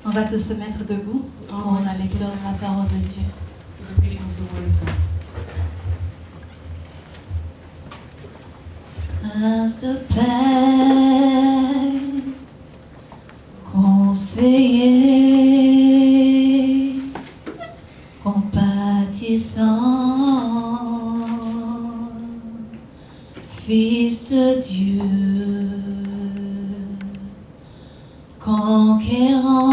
On va tous se mettre debout pour la lecture de la parole de Dieu. The reading of the Word of God. Prince de paix, conseiller, compatissant, Fils de Dieu, conquérant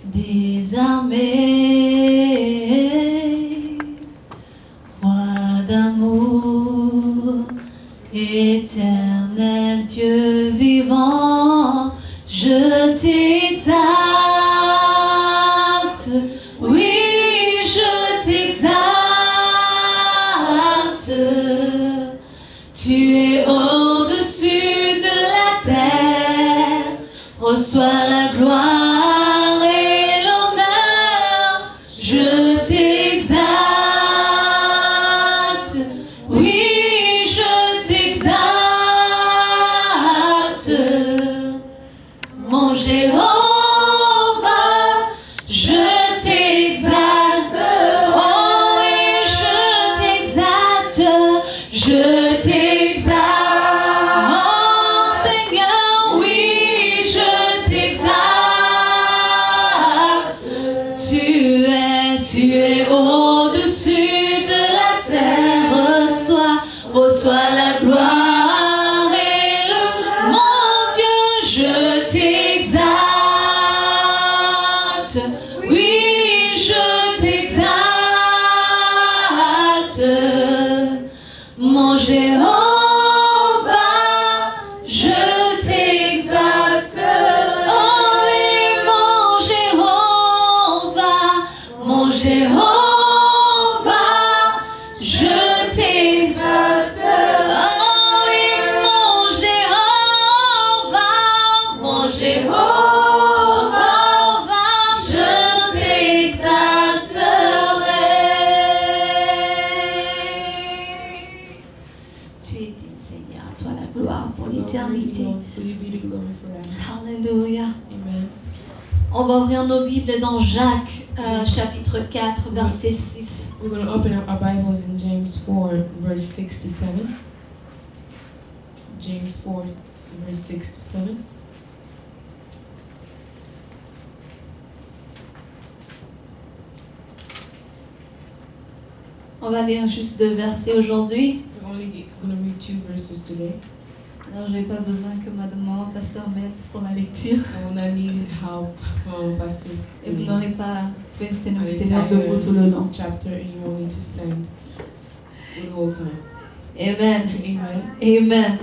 des armées, roi d'amour, éternel Dieu vivant, je t'exalte, oui, je t'exalte. Tu es au-dessus de la terre, reçois la gloire et l'honneur, je t'exalte, oui, je t'exalte, mon Jéhovah, je t'exalte, oh oui, je t'exalte, je t'exalte, oh Seigneur, oui, je t'exalte, tu es au-dessus de la terre, reçois la gloire et le, mon Dieu, je t'exalte, oui, je t'exalte, mon Jéhovah, je t'exalte, oh oui, mon Jéhovah, je t'exalte, oh oui, mon Jéhovah, je t'exalterai. Tu es digne, Seigneur, à toi la gloire pour l'éternité. For you be the glory forever. Alléluia. Amen. On va ouvrir nos Bibles dans Jacques, chapitre 4, verset 6. We're going to open up our Bibles in James 4, verse 6 to 7. James 4, verse 6 to 7. On va lire juste 2 versets aujourd'hui. We're only going to read 2 verses today. Alors, je n'ai pas besoin que Madame Pasteur m'aide pour la lecture. I will not need help from Pastor. Et vous n'aurez pas fait de An tenir debout tout le long. chapter, and you won't need to stand the whole time. Amen. Amen.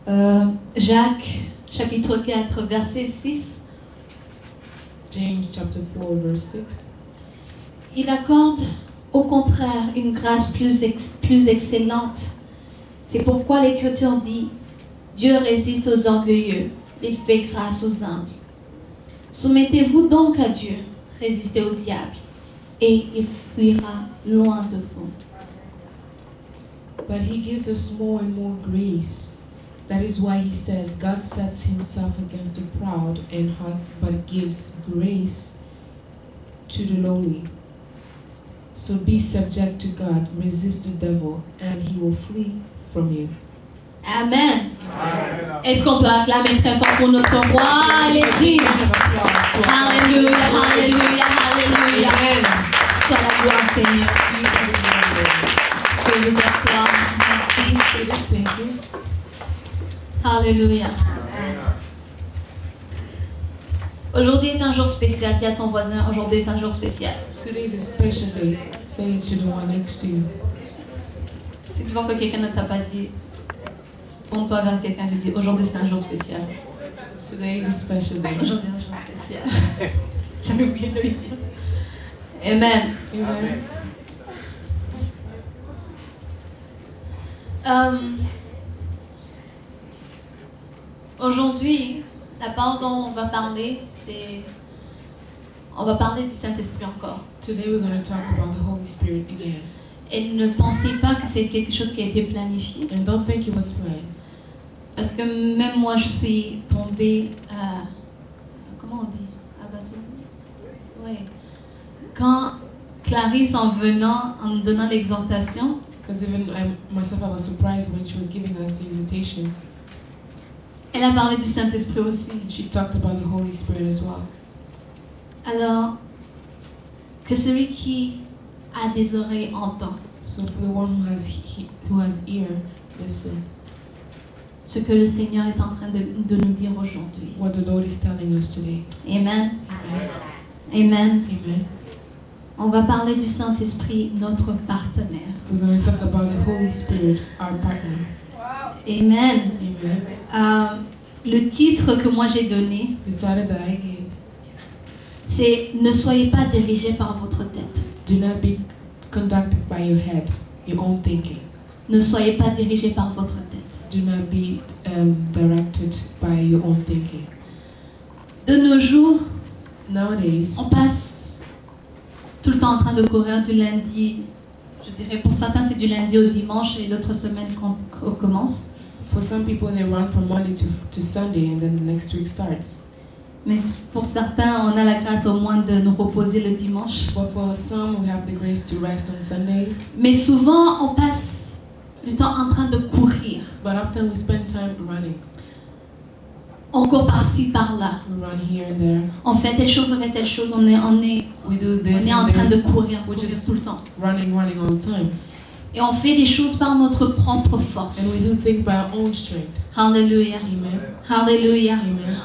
Amen. Jacques, chapitre 4, verset 6. James chapter 4, verse 6. Il accorde au contraire une grâce plus excellente. C'est pourquoi l'Écriture dit, Dieu résiste aux orgueilleux, il fait grâce aux humbles. Soumettez-vous donc à Dieu, résistez au diable, et il fuira loin de vous. But he gives us more and more grace. That is why he says, God sets himself against the proud and hard, but gives grace to the lowly. So be subject to God, resist the devil, and he will flee from you. Amen. Est-ce qu'on peut acclamer très fort pour notre roi? Allez-y. Alléluia, alléluia, alléluia. Sois la gloire, Seigneur. Pouvez vous asseoir. Merci. Thank you. Alléluia. Aujourd'hui est un jour spécial. Dis à ton voisin, aujourd'hui est un jour spécial. Today is a special day. Say it to the one next to you. Si tu vois que quelqu'un ne t'a pas dit, tourne-toi vers quelqu'un et dis, aujourd'hui c'est un jour spécial. Today is a special day. Aujourd'hui est un jour spécial. J'avais oublié de lui dire. Amen. Amen. Aujourd'hui, la parole dont on va parler, on va parler du Saint-Esprit encore. Today we're going to talk about the Holy Spirit again. Et ne pensez pas que c'est quelque chose qui a été planifié. And don't think it was planned. Parce que même moi, je suis tombée, comment on dit, abasourdie. Ouais. Quand Clarisse, en venant, en nous donnant l'exhortation, Because even myself, I was surprised when she was giving us the exhortation. elle a parlé du Saint-Esprit aussi. She talked about the Holy Spirit as well. Alors, que celui qui a des oreilles entend So for the one who has ear, listen. ce que le Seigneur est en train de nous dire aujourd'hui. What the Lord is telling us today. Amen. Amen. Amen. Amen. On va parler du Saint-Esprit, notre partenaire. We're going to talk about the Holy Spirit, our partner. Amen. Amen. Le titre que moi j'ai donné, The title that I gave, c'est « Ne soyez pas dirigés par votre tête. do not be conducted by your head, your own thinking. Ne soyez pas dirigés par votre tête. Do not be directed by your own thinking. » De nos jours, Nowadays, on passe tout le temps en train de courir du lundi, je dirais pour certains c'est du lundi au dimanche et l'autre semaine qu'on commence. for some people, they run from Monday to Sunday and then the next week starts. Mais pour certains, on a la grâce au moins de nous reposer le dimanche. But for some, we have the grace to rest on Sundays. Mais souvent, on passe du temps en train de courir. But often we spend time running. On court par-ci, par-là. We run here and there. On fait telle chose, on fait telle chose. On est We do this en and train de this. courir We're just tout le temps. running all the time. Et on fait des choses par notre propre And force. we do things by our own strength. Hallelujah. Amen. Hallelujah. Amen.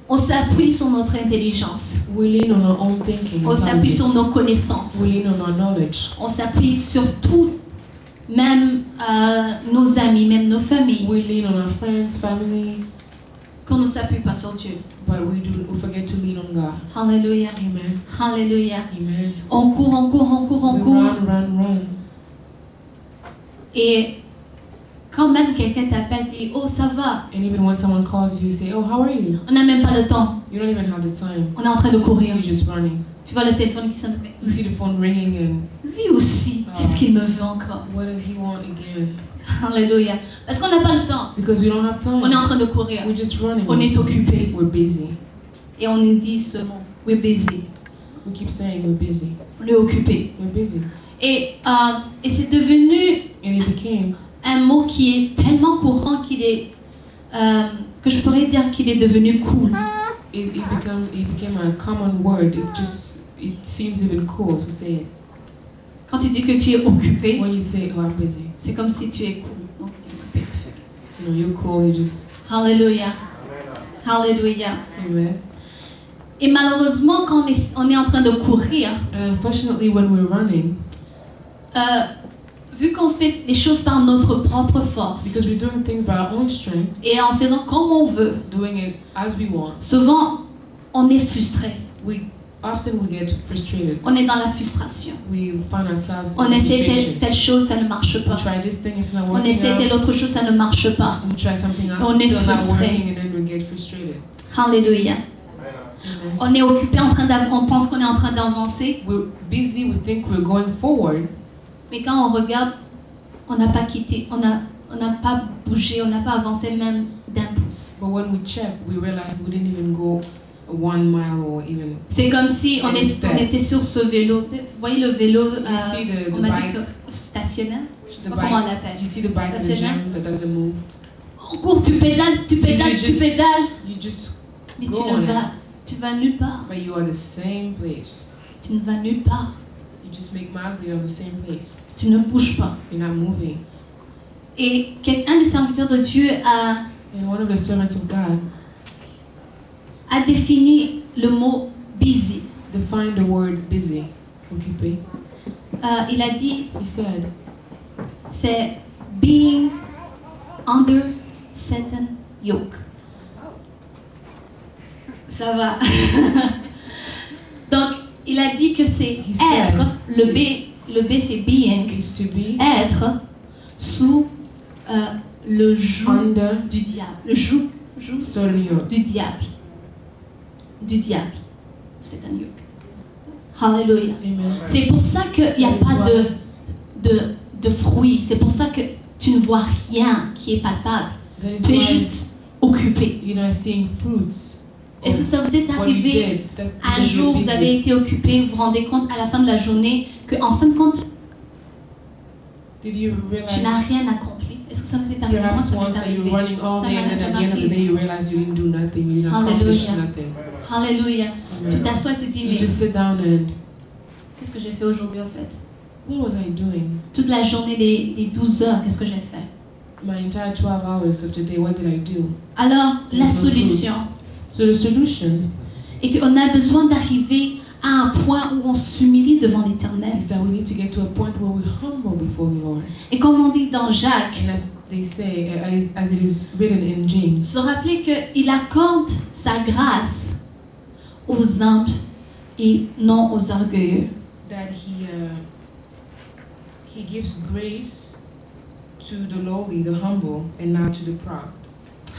On s'appuie sur notre intelligence. We lean on our own thinking. On s'appuie sur intelligence. nos connaissances. We lean on our knowledge. On s'appuie sur tout, même nos amis, même nos familles. We lean on our friends, family, Qu'on ne s'appuie pas sur Dieu. but we forget to lean on God. Hallelujah. Amen. Hallelujah. Amen. On court, on court, on court, on We court. run. Et quand même quelqu'un t'appelle, dit oh ça va. And even when someone calls you, say, "Oh, how are you?" On n'a même pas le temps. You don't even have the time. On est en train de courir. You're just running. Tu vois le téléphone qui sonne. You see the phone ringing, and Lui aussi, qu'est-ce qu'il me veut encore? what does he want again? Alléluia. Parce qu'on n'a pas le temps. Because we don't have time. On est en train de courir. We're just running. On est occupé. We're busy. Et on nous dit ce mot. We're busy. We keep saying we're busy. On est occupé. We're busy. Et c'est devenu And it became un mot qui est tellement courant qu'il est que je pourrais dire qu'il est devenu cool. it became a common word. It seems even cool to say it. Quand tu dis que tu es occupé, When you say, "Oh, I'm busy," c'est comme si tu es cool. Donc tu es occupé. you're cool. You just Hallelujah. Hallelujah. amen. Et malheureusement, quand on est en train de courir, And unfortunately, when we're running, vu qu'on fait les choses par notre propre force because we're doing things by our own strength, et en faisant comme on veut, doing it as we want, souvent on est frustré. often we get frustrated. On est dans la frustration. We find ourselves On in essaie frustration. telle chose, ça ne marche We pas. try this thing, it's not On working essaie telle out. autre chose, ça ne marche pas. We try something else, On it's est still not frustré. working, and then we get frustrated. Alléluia. Amen. On est occupé on pense qu'on est en train d'avancer, We're busy, we think we're going forward, mais quand on regarde, on n'a pas quitté, on n'a pas bougé, on n'a pas avancé même d'un pouce. but when we check, we realize we didn't even go 1 mile or even. C'est comme si on était sur ce vélo. Vous voyez le vélo, You see the on m'a dit bike, que stationnaire. Je sais the pas comment on bike. l'appelle. You see the bike in the Stationnaire. gym that doesn't move. On court, tu pédales, tu pédales, You just mais go on it, tu vas nulle part. but you are the same place. Tu ne vas nulle part. You just make miles, but you're the same place. Tu ne bouges pas. You're not moving. Et un des serviteurs de Dieu And one of the servants of God a défini le mot busy. defined the word busy, occupé. Il a dit, He said, c'est being under certain yoke. Ça va. Donc, il a dit que c'est He said- être, le B c'est being, is to be être sous le joug under du diable. Le joug certain yoke. du diable. Du diable. C'est un yoke. Hallelujah. Amen. C'est pour ça qu'il n'y a pas de fruits. C'est pour ça que tu ne vois rien qui est palpable. That is Tu es why juste occupé. you're not seeing fruits. Est-ce que ça vous est What you arrivé did, that's un because you're jour, vous busy. avez été occupé, vous vous rendez compte à la fin de la journée qu'en fin de compte, Did you tu realize n'as rien accompli? Est-ce que ça vous est arrivé? Moi, perhaps ça once m'est that you're arrivé. running all day and then at the end of the day you realize you didn't do nothing, you didn't accomplish Hallelujah. nothing. Alléluia. Tu Amen. t'assois et tu te dis, You mais just sit down and qu'est-ce que j'ai fait aujourd'hui en fait? what was I doing? Toute la journée, les 12 heures, qu'est-ce que j'ai fait? My entire 12 hours of the day, what did I do? Alors, la There's no solution So the solution est qu'on a besoin d'arriver à un point où on s'humilie devant l'Éternel. is that we need to get to a point where we're humble before the Lord. Et comme on dit dans Jacques, And as they say, as it is written in James, se rappeler qu'il accorde sa grâce aux humbles et non aux orgueilleux. that he gives grace to the lowly, the humble, and not to the proud.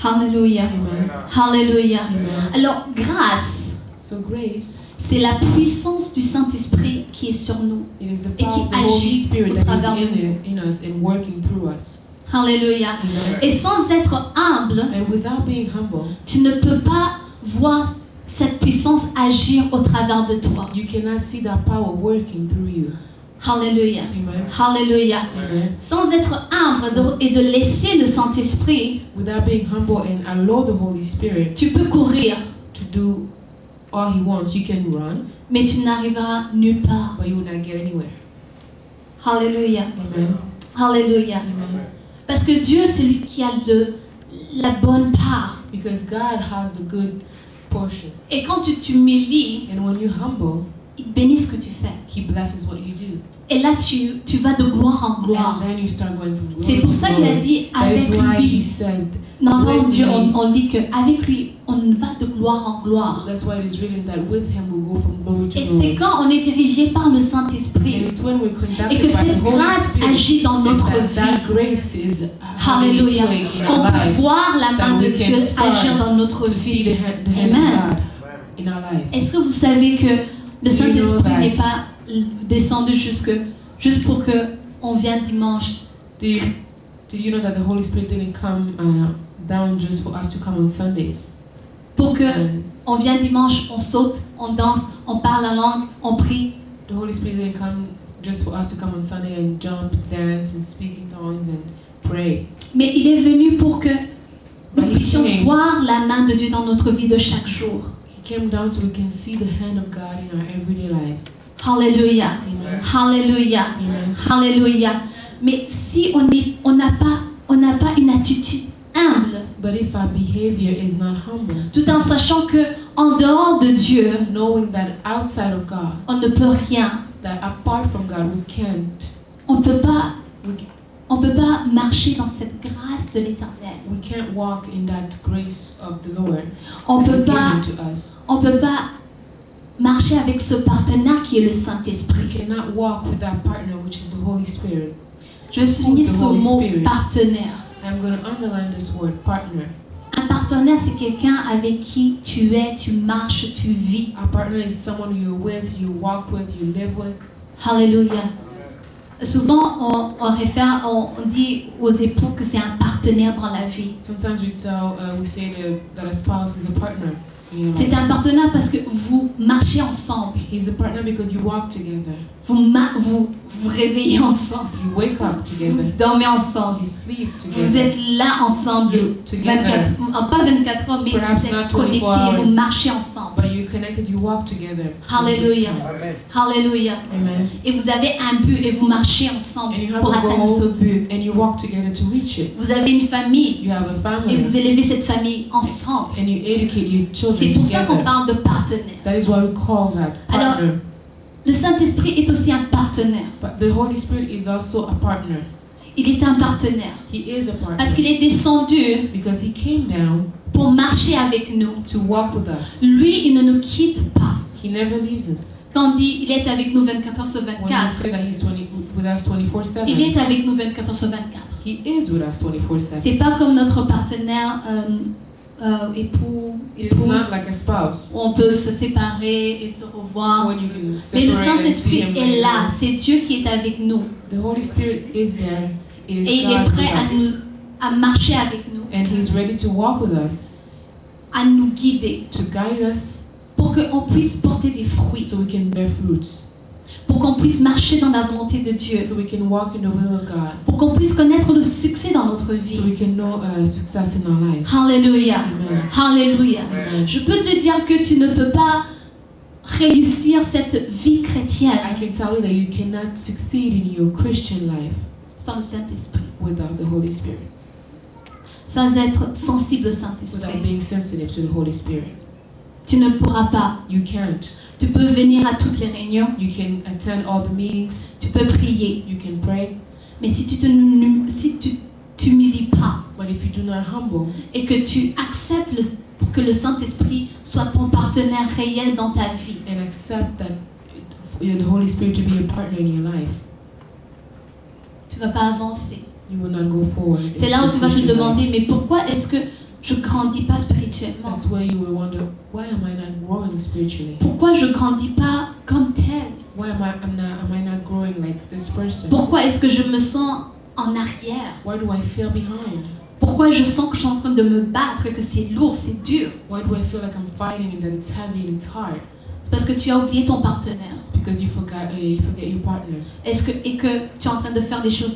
Alléluia. Amen. Alléluia. Amen. Alors, grâce, So grace, c'est la puissance du Saint-Esprit qui est sur nous. it is the Et power qui of the Holy agit Spirit au that travers de is in us and working through us. Alléluia. Amen. Et sans être humble, And without being humble, tu ne peux pas voir cette puissance agir au travers de toi. you cannot see that power working through you. Alléluia. Amen. Alléluia. Amen. Sans être humble et de laisser le Saint-Esprit, Without being humble and allow the Holy Spirit tu peux courir, to do all He wants, you can run, mais tu n'arriveras nulle part. but you will not get anywhere. Alléluia. Amen. Alléluia. Amen. Parce que Dieu, c'est lui qui a la bonne part. Because God has the good portion. Et quand tu t'humilies, And when you're humble, il bénit ce que tu fais. He blesses what you do. Et là, tu vas de gloire en gloire. And then you start going from glory C'est pour to ça qu'il a glory. dit That is avec why He lui. said, Dans with Dieu, me. on dit qu'avec lui, on va de gloire en gloire. that's why it is written that with Him we'll go from glory to Et c'est glory. quand on est dirigé par le And Saint-Esprit it's when we're et conducted que by the cette Holy grâce Spirit agit dans notre that that vie. grace is having its Alléluia. way in Qu'on our peut lives. voir la main that de we can Dieu start agir dans notre To see the vie. hand Amen. of God in our lives. Est-ce que vous savez que le Do you know Saint-Esprit that? n'est pas descendu juste pour que on vienne dimanche? Do you know that the Holy Spirit didn't come down just for us to come on Sundays? Pour que And on vienne dimanche, on saute, on danse, on parle la langue, on prie. the Holy Spirit didn't come just for us to come on Sunday and jump, dance, and speak in tongues and pray. Mais il est venu pour que nous But he puissions came. voir la main de Dieu dans notre vie de chaque jour. He came down so we can see the hand of God in our everyday lives. Alléluia. Amen. Alléluia. Amen. Alléluia. Mais si on n'a pas une attitude humble, But if our behavior is not humble, tout en sachant que en dehors de Dieu, knowing that outside of God, on ne peut rien. that apart from God we can't, On ne peut pas we, on peut pas marcher dans cette grâce de l'Éternel. we can't walk in that grace of the Lord On that peut is pas given to us. on peut pas marcher avec ce partenaire qui est le We Saint-Esprit. cannot walk with that partner, which is the Holy Spirit. Je vais souligner Who's the ce Holy mot Spirit? partenaire. I'm going to underline this word, partner. Un partenaire, c'est quelqu'un avec qui tu es, tu marches, tu vis. A partner is someone you're with, you walk with, you live with. Alléluia. Souvent, on dit aux époux que c'est un partenaire dans la vie. Sometimes we say that a spouse is a partner in your C'est life. un partenaire parce que vous marchez ensemble. He's a partner because you walk together, Vous réveillez ensemble. you wake up Vous together, dormez ensemble. you sleep Vous together. êtes là ensemble. You together. 24, pas 24 heures, mais Perhaps vous êtes not 24 connectés. hours. Vous marchez ensemble. But you're connected, you walk together. Hallelujah. Amen. Alléluia. Amen. Et vous avez un but et vous marchez ensemble And you have pour a atteindre goal. ce but. And you walk together to reach it. Vous avez une famille You have a et family. vous élevez cette famille ensemble. And you educate your C'est children pour ça qu'on together. parle de partenaire. That is why we call that Alors, partner. Le Saint-Esprit est aussi un partenaire. But the Holy Spirit is also a partner. Il est un partenaire He is a partner. parce qu'il est descendu Because he came down pour marcher avec nous. to walk with us. Lui, il ne nous quitte pas. He never leaves us. Quand on dit il est avec nous 24 heures sur When we 24, say that he's with us 24/7, il est avec nous 24 heures sur 24. he is with us 24/7. C'est pas comme notre partenaire époux, It's épouse, not like a spouse où on peut se séparer et se revoir. when you can Mais le separate and see Saint-Esprit him. est là, c'est Dieu qui est avec nous. The Holy Spirit is there. It is Et il est God prêt with us. à marcher avec nous, And He's ready to walk with us, à nous guider, to guide us, pour qu'on puisse porter des fruits, so we can bear fruits, pour qu'on puisse marcher dans la volonté de Dieu, so we can walk in the will of God, pour qu'on puisse connaître le succès dans notre so vie. we can know success in our lives. Alléluia. Amen. Alléluia. Amen. Je peux te dire que tu ne peux pas réussir cette vie I chrétienne can tell you that you cannot succeed in your Christian life sans le Saint-Esprit, without the Holy Spirit, sans être sensible au without Saint-Esprit. being sensitive to the Holy Spirit. Tu ne pourras pas. You can't. Tu peux venir à toutes les réunions, You can attend all the meetings, tu peux prier, you can pray, mais si tu t'humilies pas but if you do not humble et que tu acceptes pour que le Saint-Esprit soit ton partenaire réel dans ta vie, and accept that the Holy Spirit to be a partner in your life, tu vas pas avancer. you will not go forward. C'est in là où your tu vas te Christian demander, life. mais pourquoi est-ce que je grandis pas spirituellement? That's where you will wonder, why am I not growing spiritually? Pourquoi je grandis pas comme tel? Why am I not growing like this person? Pourquoi est-ce que je me sens en arrière? Why do I feel behind? Pourquoi je sens que je suis en train de me battre, que c'est lourd, c'est dur? Why do I feel like I'm fighting and that it's heavy and it's hard? C'est parce que tu as oublié ton partenaire. It's because you forget your partner. Et que tu es en train de faire des choses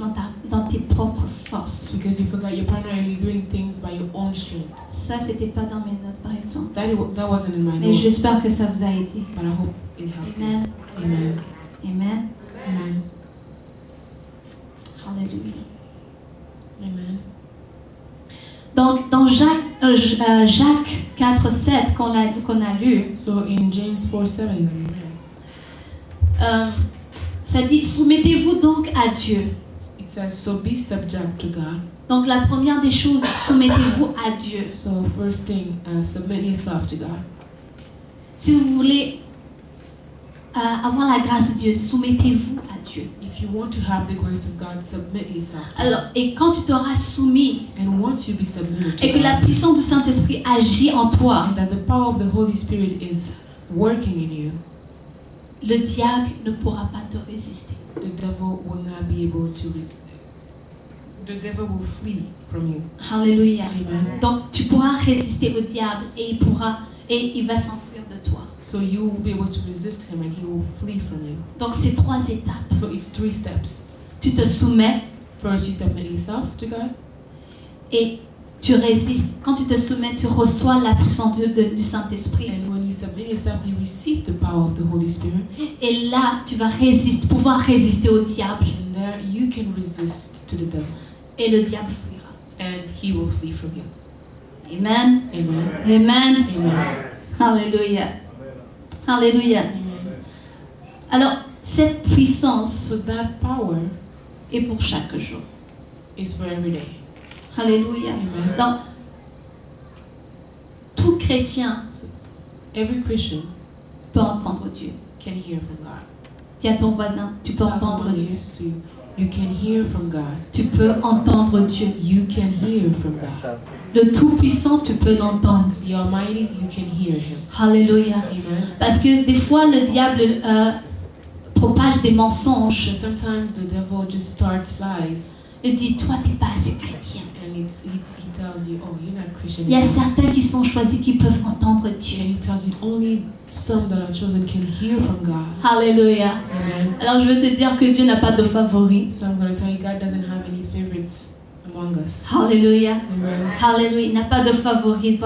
dans tes propres It's forces. because you forgot your partner and you're doing things by your own strength. Ça, c'était pas dans mes notes, par exemple. That wasn't in my Mais notes, j'espère que ça vous a aidé. but I hope it helped you. Amen. Amen. Amen. Amen. Alléluia. Amen. Donc, dans Jacques 4, 7, qu'on a lu, So in James 4:7, ça dit, soumettez-vous donc à Dieu. it says, so be subject to God. Donc, la première des choses, soumettez-vous à Dieu. So first thing, submit yourself to God. Si vous voulez avoir la grâce de Dieu, soumettez-vous à Dieu. If you want to have the grace of God, submit yourself to Alors, et quand tu t'auras soumis God. And once you be submitted to et que la God, puissance du Saint-Esprit agit en toi, and that the power of the Holy Spirit is working in you, le diable ne pourra pas te résister. the devil will not be able to. The devil will flee from you. Alléluia. Amen. Donc, tu pourras résister au diable et il va s'enfuir de toi. So you will be able to resist him, and he will flee from you. Donc, c'est 3 étapes. So it's 3 steps. Tu te soumets First, you submit yourself to God, et tu résistes. Quand tu te soumets, tu reçois la puissance du Saint-Esprit. and when you submit yourself, you receive the power of the Holy Spirit, Et là, tu vas pouvoir résister au diable. and there you can resist to the devil, Et le diable fuira. and he will flee from you. Amen. Amen. Amen. Amen. Alléluia. Alléluia. Amen. Alors, cette puissance So that power est pour chaque jour. is for every day. Alléluia. Amen. Donc, tout chrétien Every Christian peut entendre Dieu. can hear from God. Dis à ton voisin, tu peux entendre Dieu. You can hear from God. Tu peux entendre Dieu. You can hear from God. Le Tout-Puissant, tu peux l'entendre. The Almighty, you can hear Him. Alléluia. Amen. Parce que des fois, le diable propage des mensonges. So sometimes the devil just starts lies, Il dit, toi, t'es pas assez chrétien. and he tells you, oh, you're not Christian. Il y a anymore. certains qui sont choisis qui peuvent entendre Dieu. And he tells you only some that are chosen can hear from God. Alléluia. Amen. Alors, je veux te dire que Dieu n'a pas de favoris. So I'm going to tell you, God doesn't have any favorites among us. Alléluia. Amen. Alléluia. Il n'a pas de favoris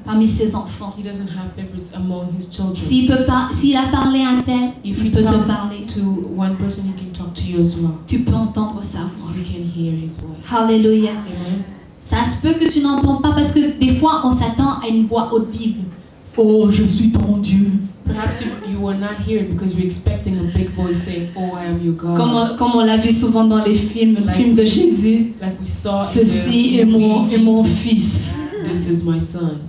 parmi ses enfants. He doesn't have favorites among His children. S'il a parlé à un tel, If il you peut te talk parler. to one person, he can talk to you as well. Tu peux entendre sa voix. You can hear His voice. Alléluia. Amen. Ça se peut que tu n'entends pas parce que des fois on s'attend à une voix audible. Oh, je suis ton Dieu. Perhaps you will not hear it because you're expecting a big voice saying, oh, I am your God. Comme on l'a vu souvent dans les films, le film de Jésus. Like we saw in Ceci est the mon movie, fils. This is my son.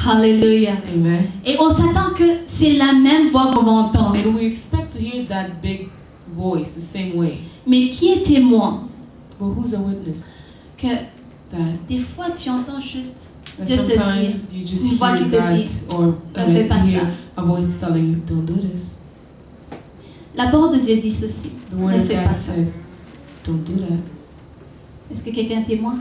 Alléluia. Amen. Et on s'attend que c'est la même voix qu'on va entendre. And we expect to hear that big voice the same way. Mais qui est témoin But who's a witness que that des fois tu entends juste that Dieu te sometimes dit, you just une voix hear qui te God dit, or ne fais pas hear ça. a voice telling you, don't do this. La parole de Dieu dit ceci. The word Ne of fais God pas ça. says, don't do that. Est-ce que quelqu'un est témoin?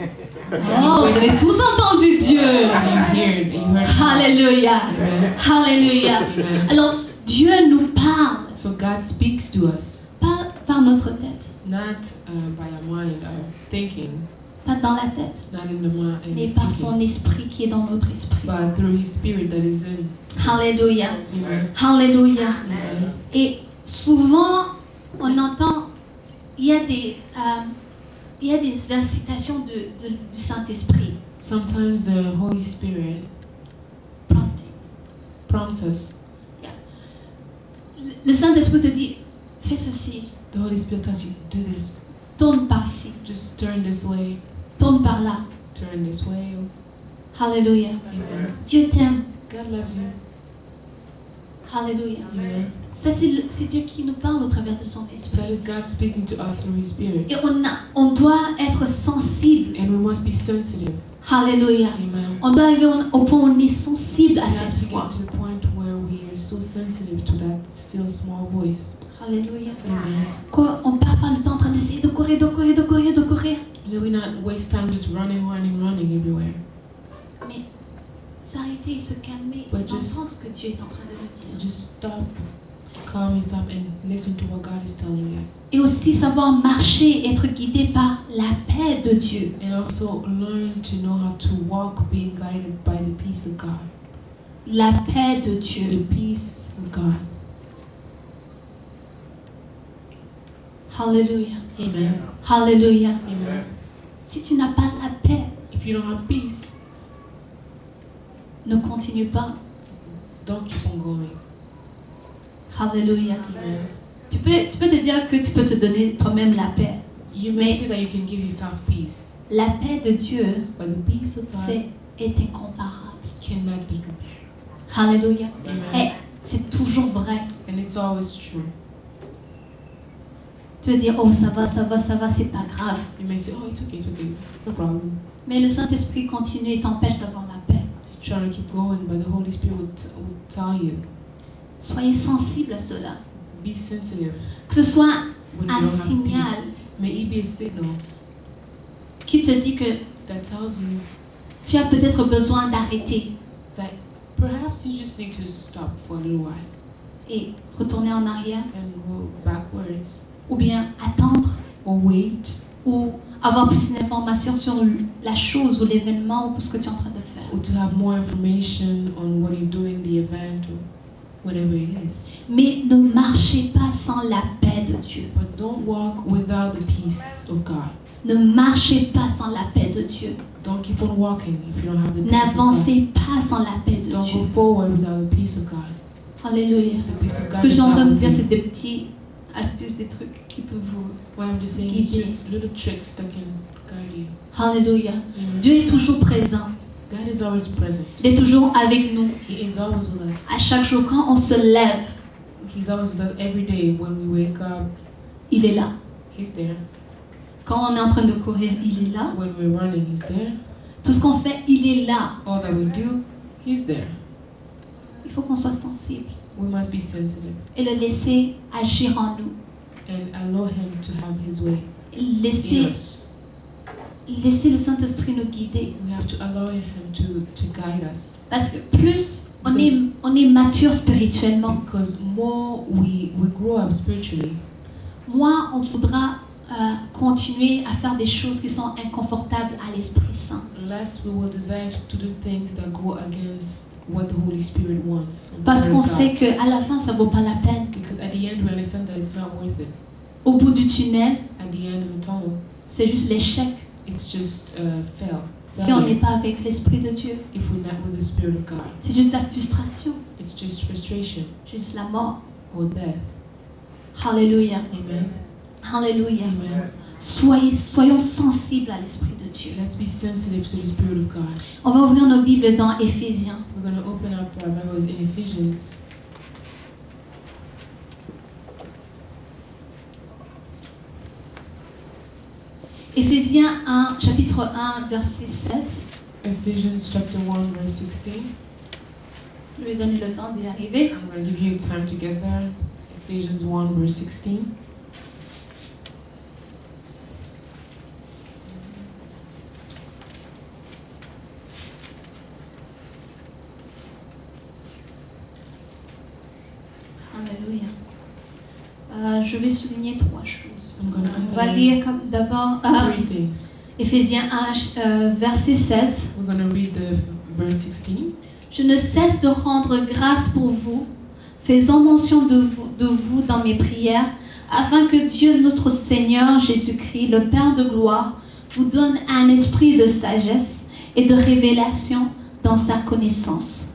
Oh, vous avez tous entendu Dieu. You heard. Alléluia. Amen. Alléluia. Amen. Alors, Dieu nous parle, So God speaks to us, pas par notre tête, not by our mind, our thinking, pas dans la tête, not in the mind, mais par son esprit qui est dans notre esprit. but through His Spirit that is in us. Alléluia. Amen. Alléluia. Amen. Et souvent, on entend, il y a des incitations du Saint-Esprit. Sometimes the Holy Spirit prompts us. Le Saint-Esprit te dit, fais ceci, The Holy Spirit tells you, do this. tourne par ici, Just turn this way, tourne par là. turn this way. Alléluia. Amen. Dieu t'aime. God loves you. Alléluia. Amen. Ça, c'est Dieu qui nous parle au travers de son esprit. That is God speaking to us through His Spirit. Et on doit être sensible. And we must be sensitive. Alléluia. Amen. On doit arriver au point où on est sensible à We have cette to voix. get to the point where we are so sensitive to that still small voice. Alléluia. Amen. Quoi, on ne perd pas le temps en train d'essayer de courir, de courir, de courir, de courir. May we not waste time just running everywhere. Mais s'arrêter et se calmer, But entendre just- ce que Dieu est en train de nous dire. Just stop, calm yourself, and listen to what God is telling you. Et aussi savoir marcher et être guidé par la paix de Dieu. And also learn to know how to walk being guided by the peace of God. La paix de The Dieu. peace of God. Alléluia. Amen. Alléluia. Amen. Si tu n'as pas la paix, If you don't have peace, ne continue pas. don't keep on going. Alléluia. Amen. Tu peux te dire que tu peux te donner toi-même la paix. You may Mais- say that you can give yourself peace, La paix de Dieu, but the peace of God est incomparable. cannot be compared. Alléluia. Amen. Et c'est toujours vrai. And it's always true. Tu veux dire, oh ça va, c'est pas grave. You may say, oh, it's okay, no problem. Mais le Saint-Esprit continue et t'empêche d'avoir la paix. You're trying to keep going, but the Holy Spirit will tell you, Soyez sensibles à cela. be sensitive Que ce soit when you un don't have signal peace. May it be a signal qui te dit que that tells you tu as peut-être besoin d'arrêter that perhaps you just need to stop for a little while et retourner en arrière, and go backwards ou bien attendre, or wait ou avoir plus d'informations sur la chose ou l'événement ou ce que tu es en train de faire. or to have more information on what you're doing, the event or whatever it is. Mais ne marchez pas sans la paix de Dieu. But don't walk without the peace of God. Ne marchez pas sans la paix de Dieu. Don't keep on walking if you don't have the peace of God. N'avancez pas sans la paix de Don't Dieu. go forward without the peace of God. Alléluia. The peace of Ce God que je is suis en not train de with dire, you. c'est des petites astuces, des trucs qui peuvent vous... What I'm just saying is guider. just little tricks that can guide you. Alléluia. Amen. Dieu est toujours présent. God is always present. Il est toujours avec nous. He is always with us. À chaque jour, quand on se lève, He's always with us every day when we wake up. il est là. He's there. Quand on est en train de courir, il est là. When we're running, He's there. Tout ce qu'on fait, il est là. All that we do, He's there. Il faut qu'on soit sensible We must be sensitive et le laisser agir en nous. and allow Him to have His way in Laisser us. le Saint-Esprit nous guider. We have to allow Him to guide us. Parce que plus on est mature spirituellement, Because more we grow up spiritually, moins on voudra continuer à faire des choses qui sont inconfortables à l'Esprit Saint. less we will desire to do things that go against what the Holy Spirit wants. Parce qu'on sait qu'à la fin, ça ne vaut pas la peine. Because at the end we understand that it's not worth it. Au bout du tunnel, At the end of the tunnel, c'est juste l'échec it's just fail. si on n'est pas avec l'Esprit de Dieu. If we're not with the Spirit of God, C'est juste la frustration, it's just frustration juste la mort. or death. Alléluia. Amen. Alléluia. Amen. Soyons sensibles à l'Esprit de Dieu. Let's be sensitive to the Spirit of God. On va ouvrir nos Bibles dans Éphésiens. We're going to open up our Bibles in Ephesians. Éphésiens 1, chapitre 1, verset 16. Ephesians chapter 1 verse 16. Je vais donner le temps d'y arriver. I'm going to give you time to get there. Ephesians 1 verse 16. je vais souligner 3 choses. I'm going to On va underline lire d'abord 3 things. Éphésiens 1, verset 16. We're going to read the verse 16. Je ne cesse de rendre grâce pour vous, faisant mention de vous dans mes prières, afin que Dieu, notre Seigneur Jésus-Christ, le Père de gloire, vous donne un esprit de sagesse et de révélation dans sa connaissance.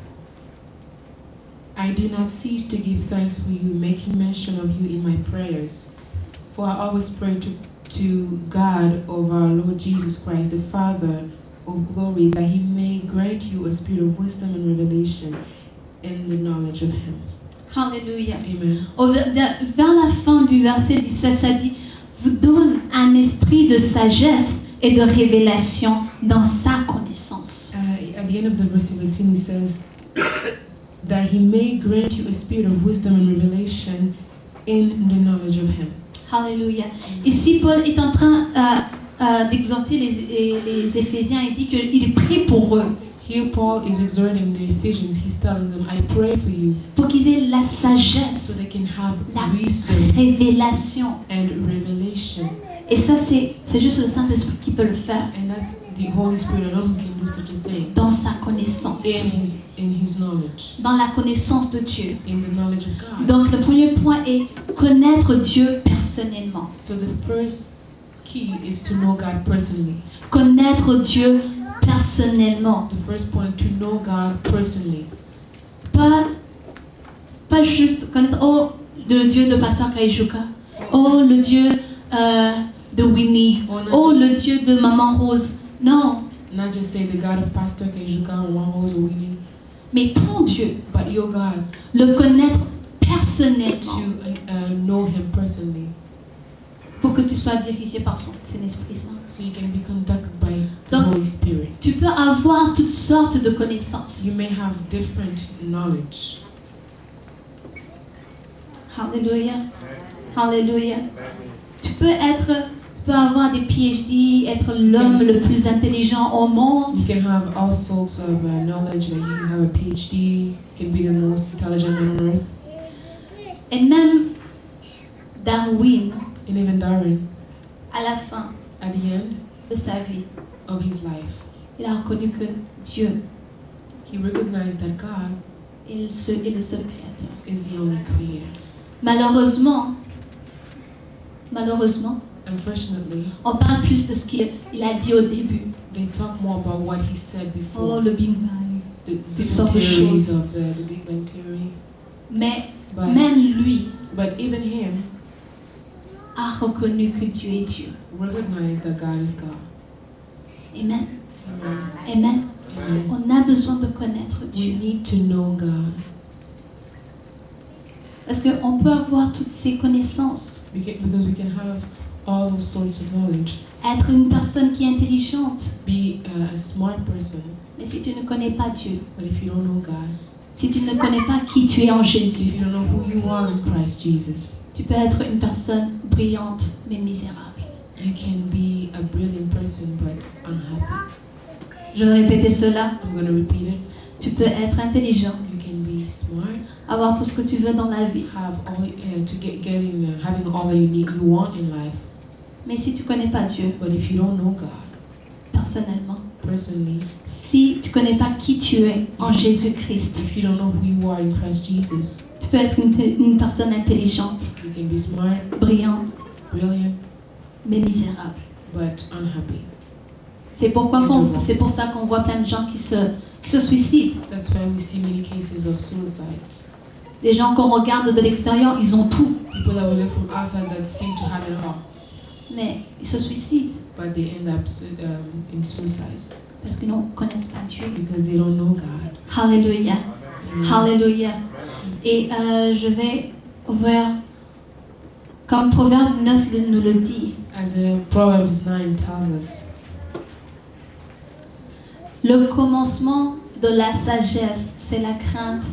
I do not cease to give thanks for you, making mention of you in my prayers. For I always pray to God of our Lord Jesus Christ, the Father of glory, that he may grant you a spirit of wisdom and revelation in the knowledge of him. Alléluia. Amen. Vers la fin du verset 17, ça dit « vous donne un esprit de sagesse et de révélation dans sa connaissance. At the end of the verse 17, he says that he may grant you a spirit of wisdom and revelation in the knowledge of him. » Alléluia. Ici, Paul est en train d'exhorter les Éphésiens et dit qu'il prie pour eux, Here Paul is exhorting the Ephesians. He's telling them, I pray for you pour qu'ils aient la so sagesse, they can have la wisdom révélation. and revelation. Et ça, c'est juste le Saint-Esprit qui peut le faire And that's the Holy Spirit alone who can do such a thing dans sa connaissance, in his knowledge, dans la connaissance de Dieu. in the knowledge of God. Donc, le premier point est connaître Dieu personnellement. So the first key is to know God personally. Connaître Dieu personnellement. The first point, to know God personally. Pas juste connaître, oh, le Dieu de Pasteur Kaijuka. Oh, le Dieu de Winnie. Oh, le Dieu de Maman Rose. Non, Not just say the God of Pastor Kejuka or Rose or Winnie, mais ton Dieu. but your God, Le connaître personnellement to know him personally, pour que tu sois dirigé par son Saint-Esprit Saint. so you can be conducted by the Donc, Holy Spirit. Tu peux avoir toutes sortes de connaissances. You may have different knowledge. Alléluia. Alléluia. Tu peux avoir des PhD, être l'homme le plus intelligent au monde. You can have all sorts of knowledge, like you can have a PhD, you can be the most intelligent on earth. Et même Darwin, And even Darwin, à la fin at the end de sa vie, of his life, il a reconnu que Dieu he recognized that God est le seul créateur. is the only creator. Malheureusement, Unfortunately, on parle plus de ce qu'il a dit au début. they talk more about what he said Oh, before, le Big Bang. the toutes sortes de different theories choses. of the Big Bang Theory. Mais But, même lui but even him a reconnu que Dieu est Dieu. recognized that God is God. Amen. Amen. Amen. Amen. On a besoin de connaître We Dieu. need to know God, Parce qu'on peut avoir toutes ces connaissances. because we can have all those sorts of knowledge, Être une personne qui est intelligente. be a smart person, Mais si tu ne connais pas Dieu, but if you don't know God, si tu ne connais pas qui tu es en Jésus, if you don't know who you are in Christ Jesus, tu peux être une personne brillante mais misérable. you can be a brilliant person but unhappy. Je vais répéter cela. I'm going to repeat it. Tu peux être intelligent, You can be smart, avoir tout ce que tu veux dans la vie. have all having all that you want in life. Mais si tu ne connais pas Dieu But if you don't know God personnellement, personally, si tu ne connais pas qui tu es en Jésus-Christ, if you don't know who you are in Christ Jesus, tu peux être une personne intelligente, you can be smart, brillante, brilliant, mais misérable. but unhappy. C'est pour ça qu'on voit plein de gens qui se suicident. That's why we see many cases of suicides. Des gens qu'on regarde de l'extérieur, ils ont tout, People that we look from outside that seem to have it all, mais ils se suicident but they end up in suicide parce qu'ils ne connaissent pas Dieu. because they don't know God. Alléluia. Amen. Alléluia. Et je vais ouvrir, comme Proverbe 9 nous le dit, As Proverbs 9 tells us, le commencement de la sagesse, c'est la crainte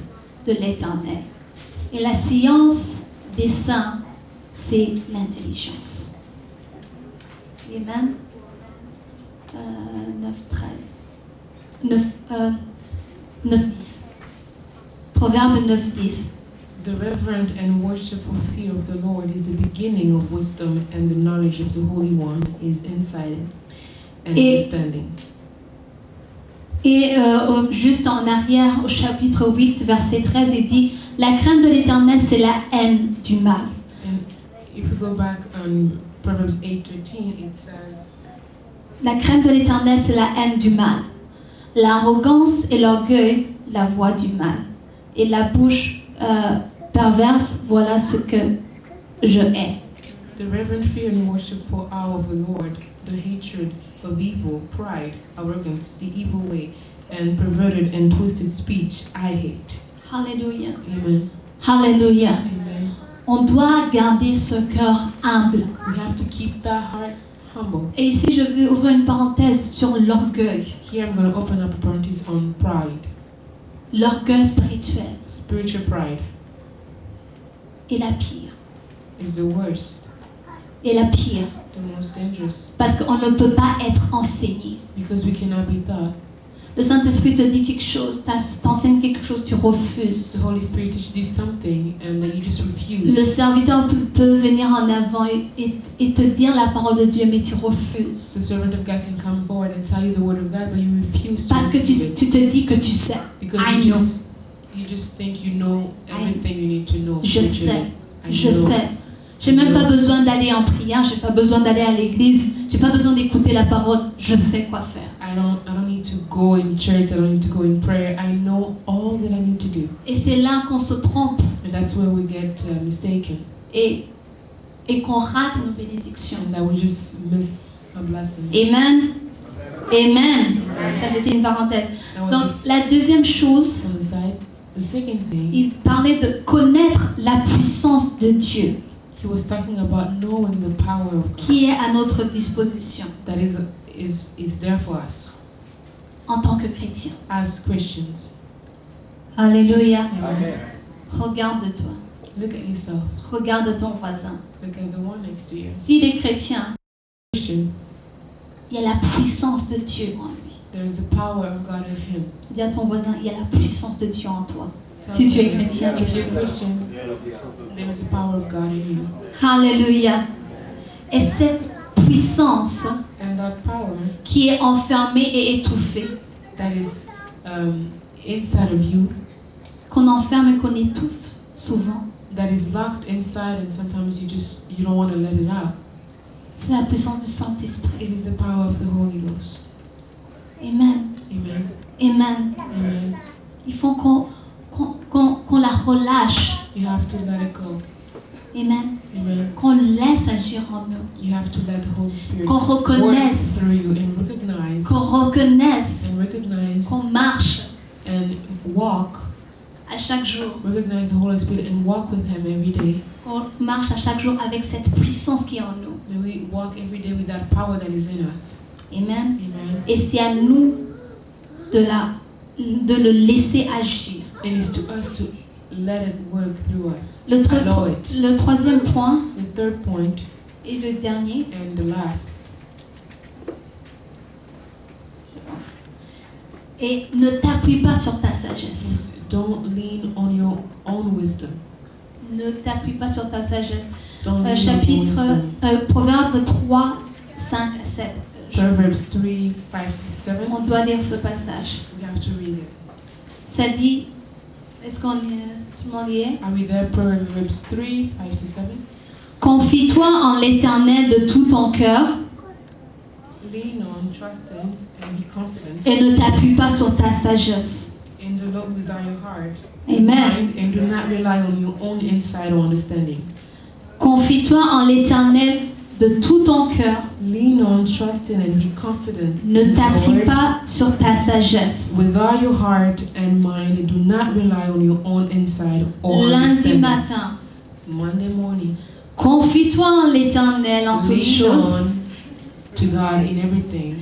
de l'Éternel. Et la science des saints, c'est l'intelligence. Amen. 9, 10. Proverbe 9, 10. The reverent and worshipful fear of the Lord is the beginning of wisdom, and the knowledge of the Holy One is insight and understanding. Et juste en arrière, au chapitre 8, verset 13, il dit « La crainte de l'Éternel, c'est la haine du mal. And if we go back on Proverbs 8:13, it says, » La crainte de l'Éternel, c'est la haine du mal. L'arrogance et l'orgueil, la voix du mal. Et la bouche perverse, voilà ce que je hais. The reverent fear and worshipful awe of the Lord, the hatred of evil, pride, arrogance, the evil way, and perverted and twisted speech, I hate. Alléluia. Amen. Alléluia. Amen. On doit garder ce cœur humble. We have to keep that heart humble. Et ici, je vais ouvrir une parenthèse sur l'orgueil. Here I'm going to open up a parenthesis on pride, L'orgueil spirituel spiritual pride. est la pire. Is the worst, Et la pire. the most dangerous, Parce qu'on ne peut pas être enseigné. because we cannot be taught. Le Saint-Esprit te dit quelque chose, t'enseigne quelque chose, tu The refuses. Holy Spirit teaches you something and then you just Le refuse. serviteur peut venir en avant et te dire la parole de Dieu, mais tu refuses. The servant of God can come forward and tell you the word of God, but you refuse to Parce que receive it tu te dis que tu sais. because I you just think you know everything you need to know. Je spiritually. sais, I je know. sais. J'ai même pas besoin d'aller en prière, j'ai pas besoin d'aller à l'église, j'ai pas besoin d'écouter la parole, je sais quoi faire. I don't need to go in church. I don't need to go in prayer. I know all that I need to do, Et c'est là qu'on se trompe and that's where we get mistaken, et qu'on rate nos bénédictions. and that we just miss a blessing. Amen. Amen. Ça c'était une parenthèse. That was Donc just la deuxième chose, on the side. The second thing, il parlait de connaître la puissance de Dieu he was talking about knowing the power of God qui est à notre disposition that is there for us en tant que chrétien. as Christians. Alléluia. Amen. Regarde-toi. Look at yourself. Regarde ton voisin. Look at the one next to you. S'il est chrétien, Christian, il y a la puissance de Dieu en lui. there is the power of God in him. Dis à ton voisin, il y a la puissance de Dieu en toi. Tell Si tu es him, chrétien. if you're Christian, there is the power of God in you. Alléluia. Et cette puissance And that power qui est enfermée et étouffée, that is inside of you, qu'on enferme et qu'on étouffe souvent, that is locked inside, and sometimes you don't want to let it out. c'est la puissance du Saint-Esprit. It is the power of the Holy Ghost. Amen. Amen. Amen. Amen. Il faut qu'on la relâche. You have to let it go. Amen. Amen. Qu'on laisse agir en nous. You have to let the Holy Spirit Qu'on work reconnaisse. through you and recognize Qu'on marche and walk. à chaque jour. Recognize the Holy Spirit and walk with Him every day. Qu'on marche à chaque jour avec cette puissance qui est en nous. May we walk every day with that power that is in us. Amen. Amen. Et c'est à nous de le laisser agir. And it's to us to let it work through us. Le, Allow it. le troisième point The third point et le dernier, and the last. et ne t'appuie pas sur ta sagesse. Is don't lean on your own wisdom. Ne t'appuie pas sur ta sagesse. Don't lean on your Chapitre wisdom. Proverbe 3, 5 à 7. Proverbs 3, 5 to 7. On doit lire ce passage. We have to read it. Ça dit, est-ce qu'on tout le monde y est? Are we there? Proverbs 3, 5 to 7. Confie-toi en l'Éternel de tout ton cœur Lean on, trust Him, and be confident. et ne t'appuie pas sur ta sagesse. And the Lord with all your heart. Amen. And do not rely on your own insight or understanding. Confie-toi en l'Éternel de tout ton cœur. Lean on, trust in, and be confident. Ne in the t'appuie Lord pas sur ta sagesse. with all your heart and mind, and do not rely on your own insight or Lundi understanding. matin, Monday morning, confie-toi en l'Éternel en toutes lean choses on to God in everything,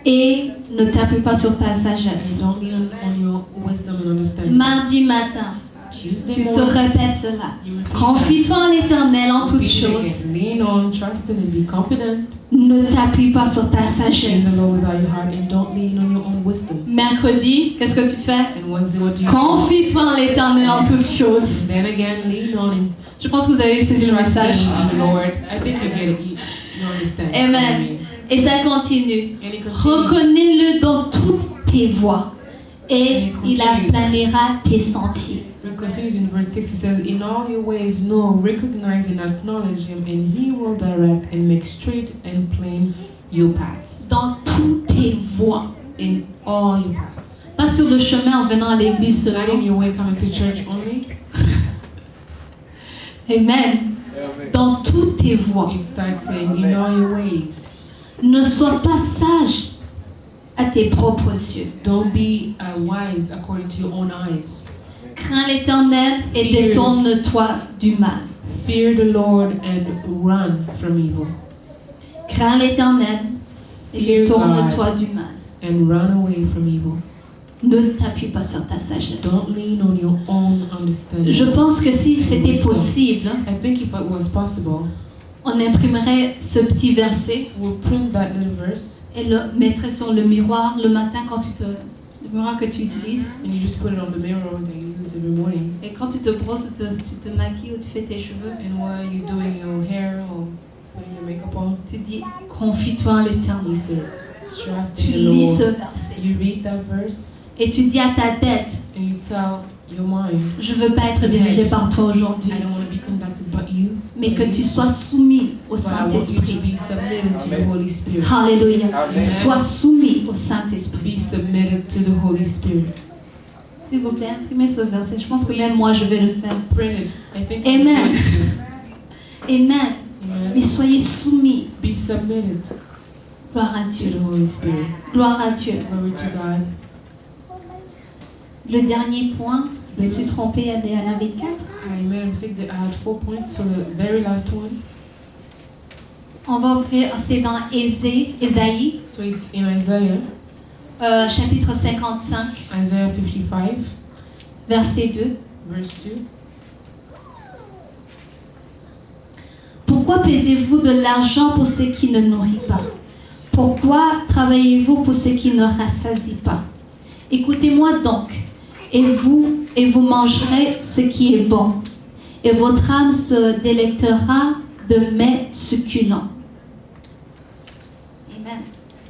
et ne t'appuie pas sur ta and sagesse. don't lean on your wisdom and understanding. Mardi matin, Tuesday Tu te morning, répètes cela. you repeat that. Confie-toi en l'Éternel en toutes Repeat it choses. again. Lean on, trust in, and be confident Ne t'appuie pas sur ta in sagesse. the Lord with all your heart, and don't lean on your own wisdom. Mercredi, qu'est-ce que tu fais? And Wednesday, what do you do? Confie-toi en l'Éternel en toutes choses. Then again, lean on and Je pense que vous avez saisi le trust message. in the Lord. I think you get it. You understand. what I Amen. mean. Et ça continue. And it continues. Reconnais-le dans toutes tes voies et il aplanira tes sentiers. It continues in verse 6. It says, in all your ways know, recognize and acknowledge him, and he will direct and make straight and plain your paths. Dans toutes tes voies. In all your paths. Pas sur le chemin en venant à l'église Not in seulement. your way coming to church only. Amen. Dans toutes tes voies. It starts saying, in all your ways. Ne sois pas sage à tes propres yeux. Don't be wise according to your own eyes. Crains l'Éternel et détourne-toi du mal. Fear the Lord and run from evil. Crains l'Éternel et Fear détourne-toi du mal. And run away from evil. Ne t'appuie pas sur ta sagesse. Don't lean on your own understanding. Je pense que si c'était possible, I think if it was possible, on imprimerait ce petit verset we'll print that little verse et le mettrait sur le miroir le matin quand le miroir que tu utilises. and you just put it on the mirror that you use every morning. Et quand tu te brosses, tu te maquilles ou tu fais tes cheveux, And while you're doing your hair or putting your makeup on, tu dis confie-toi en you l'Éternel. say, trust Tu in the lis ce Lord. verset You read that verse et tu dis à ta tête, and you tell your mind, je veux pas être dirigé par toi aujourd'hui, I don't want to be conducted by you, mais que tu sois soumis au but I want you to Saint-Esprit. be submitted to the Holy Spirit. Alléluia. Amen. Sois soumis au Saint-Esprit. Be submitted to the Holy Spirit. S'il vous plaît, imprimez ce verset. Je pense que même moi, je vais le faire. Print it. I think Amen. I'm going to. Amen. Mais Amen. soyez soumis. Be submitted Gloire à to Dieu. the Holy Spirit. Gloire à Dieu. Glory to God. Le dernier point, je me suis trompée, elle en avait 4. I made a mistake. I had 4 points. So the very last one. On va ouvrir, c'est dans Ésaïe, So it's in Isaiah, chapitre 55, Isaiah 55, verset 2. verse 2. Pourquoi pesez-vous de l'argent pour ce qui ne nourrit pas? Pourquoi travaillez-vous pour ce qui ne rassasie pas? Écoutez-moi donc, et vous mangerez ce qui est bon, et votre âme se délectera de mets succulents. Amen.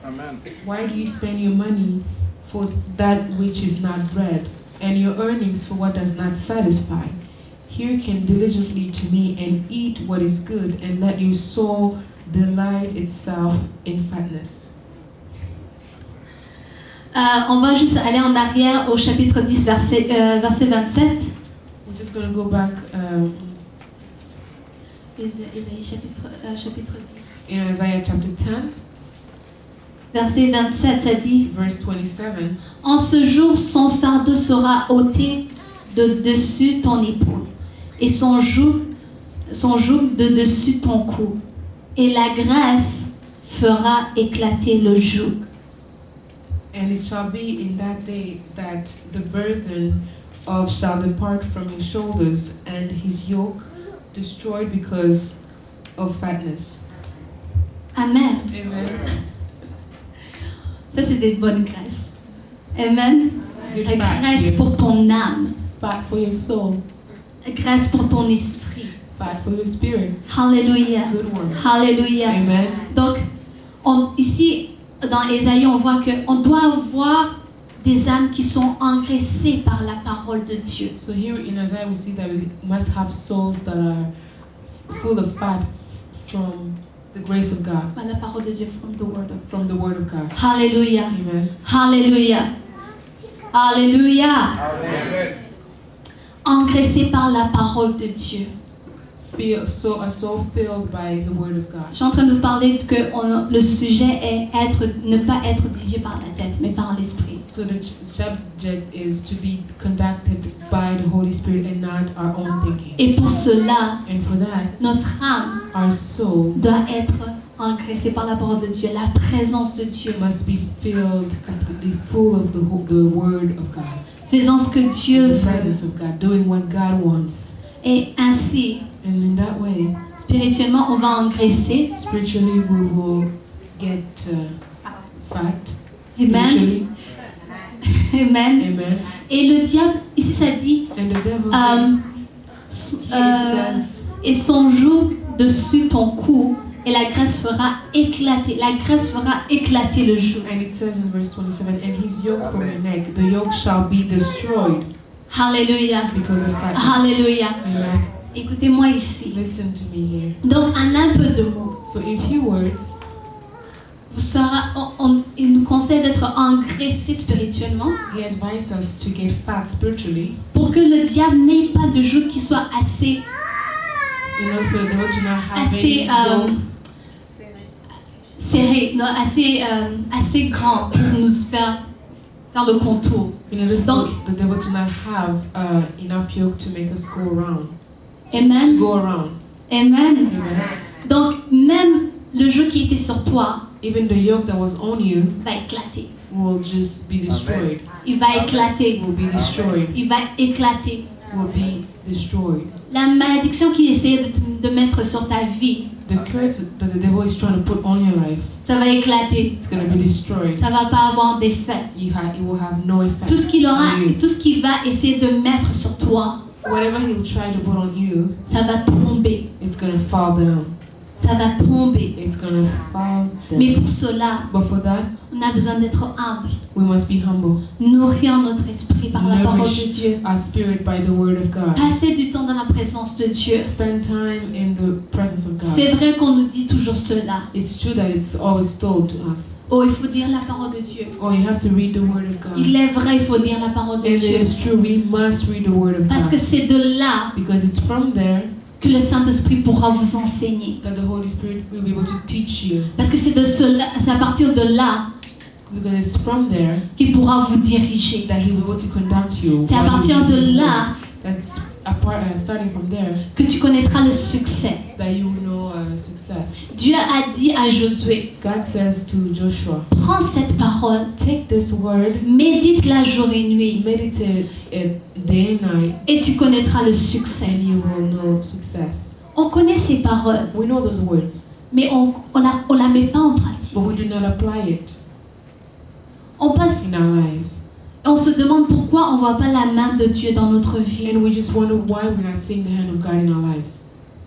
Amen. Why do you spend your money for that which is not bread, and your earnings for what does not satisfy? Hearken diligently to me, and eat what is good, and let your soul delight itself in fatness. On va juste aller en arrière au chapitre 10, verset 27. We're just going to go back Ésaïe chapitre 10. in Isaiah chapter 10, Verset 27, ça dit: verse 27. En ce jour, son fardeau sera ôté de dessus ton épaule, et son joug de dessus ton cou, et la grâce fera éclater le joug. And it shall be in that day that the burden of shall depart from his shoulders, and his yoke destroyed because of fatness. Amen. Amen. Ça, c'est des bonnes grâces. Amen. Good La fat, grâce yeah. pour ton âme, Fat for your soul, la grâce pour ton esprit. fat for your spirit. Alléluia. Good one. Alléluia. Amen. Donc, ici, dans Ésaïe, on voit qu'on doit avoir des âmes qui sont engraissées par la parole de Dieu. So here in Isaiah we see that we must have souls that are full of fat from the grace of God, Par la parole de Dieu, from the word of from the word of God. Alléluia. Amen. Alléluia. Alléluia. Amen. Engraissé par la parole de Dieu. A soul filled by the word of God. Je suis en train de parler que le sujet est ne pas être dirigé par la tête, mais par l'esprit. So the subject is to be conducted by the Holy Spirit and not our own thinking. Et pour cela, And for that, notre âme our soul doit être engraissée par la parole de Dieu, la présence de Dieu. must be filled completely full of the word of God. faisant ce que Dieu in the veut. presence of God, doing what God wants. Et ainsi, And in that way, spirituellement, on va engraisser. spiritually we will get fat. Amen. Spiritually. Amen. Amen. Et le diable, ici ça dit, And the devil, et son joug dessus ton cou, et la graisse fera éclater. La graisse fera éclater le joug. and it says in verse 27, and his yoke from your neck, the yoke shall be destroyed Alléluia. because of fatness. Alléluia. Amen. Écoutez-moi ici. Listen to me here. Donc, en un peu de mots, So in few words, il nous conseille d'être engraissés spirituellement he advised us to get fat spiritually pour que le diable n'ait pas de joug qui soit assez in order for the devil to not have Assez, any yokes, serré, non, assez grand pour nous faire le contour. in order for Donc- the devil to not have enough yoke to make us go around. Amen. Go around. Amen. Amen. Donc, même le joug qui était sur toi Even the yoke that was on you va éclater. will just be destroyed. Il va éclater. Will be destroyed. Il va éclater. Will be destroyed. La malédiction qu'il essayait de mettre sur ta vie, The curse that the devil is trying to put on your life, ça va éclater. it's going to be destroyed. Ça va pas avoir d'effet. It will have no effect Tout ce qu'il aura, on you. tout ce qu'il va essayer de mettre sur toi, Whatever he'll try to put on you, ça va tomber. it's going to fall down. Ça va tomber. It's going to fall Mais down. pour cela, But for that, on a besoin d'être humble, we must be humble. nourrir notre esprit par la parole Nourish de Dieu, our spirit by the word of God. passer du temps dans la présence de Dieu. Spend time in the presence of C'est God. vrai qu'on nous dit toujours cela. It's true that it's always told to us. Oh, il faut lire la parole de Dieu. Oh, you have to read the word of God. Il est vrai, il faut lire la parole de And Dieu. it is true, we must read the word of Parce que God. c'est de là Because it's from there que le Saint-Esprit pourra vous enseigner. that the Holy Spirit will be able to teach you. Parce que c'est à partir de là Because it's from there qu'il pourra vous diriger. that He will be able to conduct you. C'est à partir While you read de His là word. That's starting from there que tu connaîtras le succès. that you will know success. Dieu a dit à Josué, God says to Joshua, prends cette parole, take this word, médite-la jour et nuit, meditate it day and night, et tu connaîtras le succès. and you will know success. On connaît ces paroles, We know those words, mais on la met pas en pratique. but we do not apply it On passe, in our lives. on se demande pourquoi on voit pas la main de Dieu dans notre vie. And we just wonder why we're not seeing the hand of God in our lives.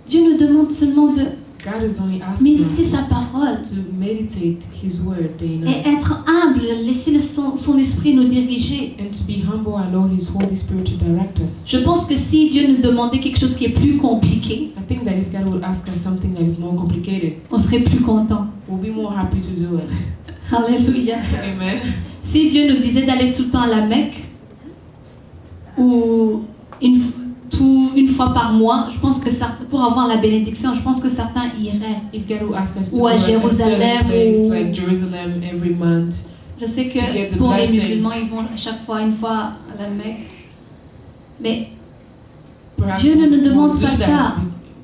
Dieu nous demande seulement de God is only asking méditer us sa parole to meditate His word day and night. et être humble, laisser son esprit nous diriger. And to be humble, allow His Holy Spirit to direct us. Je pense que si Dieu nous demandait quelque chose qui est plus compliqué, I think that if God would ask us something that is more complicated, on serait plus content. we'll be more happy to do it. Alléluia. Amen. Si Dieu nous disait d'aller tout le temps à la Mecque, ou une fois par mois, je pense que pour avoir la bénédiction, je pense que certains iraient. If God would ask us to Ou go à to a certain Jérusalem, place ou- like Jerusalem every month, Je sais To get que the pour les blessings. musulmans, ils vont à chaque fois, une fois à la Mecque. Mais perhaps Dieu ne nous we'll demande do pas that. ça.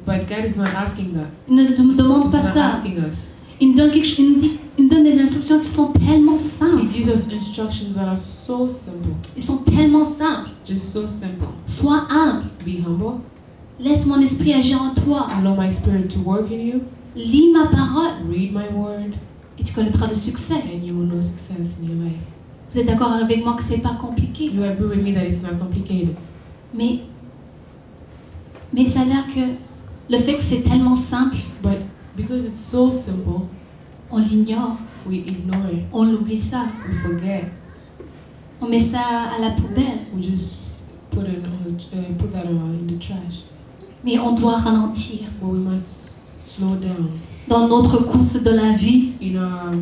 But God is not asking that. il ne nous demande He's pas not ça. asking us. Il nous donne, il nous donne des instructions qui sont tellement He simples. gives us instructions that are so simple, Ils sont tellement simples. just so simple. Sois humble. Be humble. Laisse mon esprit agir en toi. Allow my spirit to work in you. Lis ma parole Read my word, et tu connaîtras le succès. and you will know success in your life. Vous êtes d'accord avec moi que c'est pas compliqué? You agree with me that it's not complicated. Mais ça a l'air que le fait que c'est tellement simple, But because it's so simple, on l'ignore, we ignore it. on l'oublie ça, We forget. on met ça à la poubelle. We just put that in the trash. Mais on doit ralentir But we must slow down dans notre course de la vie in our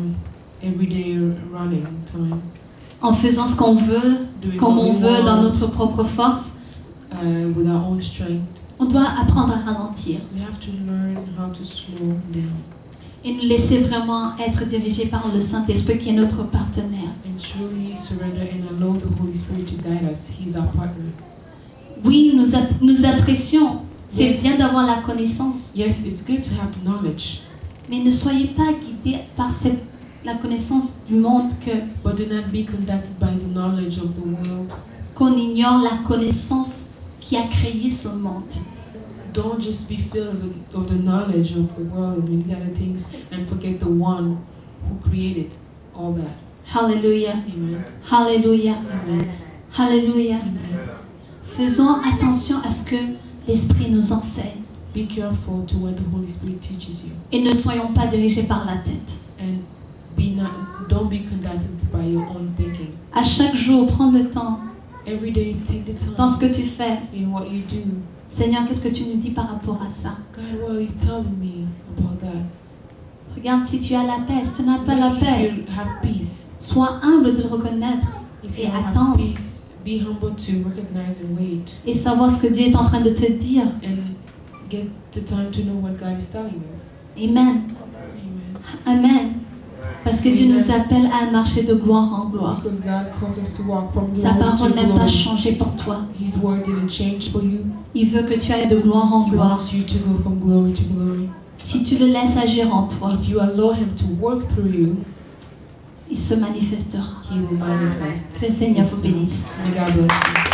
everyday running time, en faisant ce qu'on veut, doing comme what on we veut, dans want, notre propre force. with our own strength. On doit apprendre à ralentir We have to learn how to slow down et nous laisser vraiment être dirigés par le Saint-Esprit qui est notre partenaire. and truly surrender and allow the Holy Spirit to guide us. He's our partner. Oui, nous apprécions. C'est Yes. bien d'avoir la connaissance. Yes, it's good to have knowledge, Mais ne soyez pas guidés par la connaissance du monde que but do not be conducted by the knowledge of the world. qu'on ignore la connaissance qui a créé ce monde. Don't just be filled of the knowledge of the world and many other things and forget the one who created all that. Hallelujah. Amen. Hallelujah. Amen. Hallelujah. Amen. Faisons attention à ce que l'Esprit nous enseigne Be careful to what the Holy Spirit teaches you, et ne soyons pas dirigés par la tête. and don't be conducted by your own thinking. À chaque jour, prends le temps Every day, take the dans time ce que tu fais. in what you do. Seigneur, qu'est-ce que tu nous dis par rapport à ça? God, what are you telling me about that? Regarde si tu as la paix. Si tu n'as pas la If paix, you have peace, sois humble de le reconnaître if et you don't attendre have peace, be humble to recognize and wait, et savoir ce que Dieu est en train de te dire. and get the time to know what God is telling you. Amen. Amen. Amen. Parce que Dieu nous appelle à marcher de gloire en gloire. Because God calls us to walk from Sa glory parole to n'a pas glory. changé pour toi. His word didn't change for you. Il veut que tu ailles de gloire en He gloire. wants you to go from glory to glory. Si tu le laisses agir en toi, If you allow Him to work through you, il se manifestera. He will manifest. Que le Seigneur vous bénisse. May God bless you.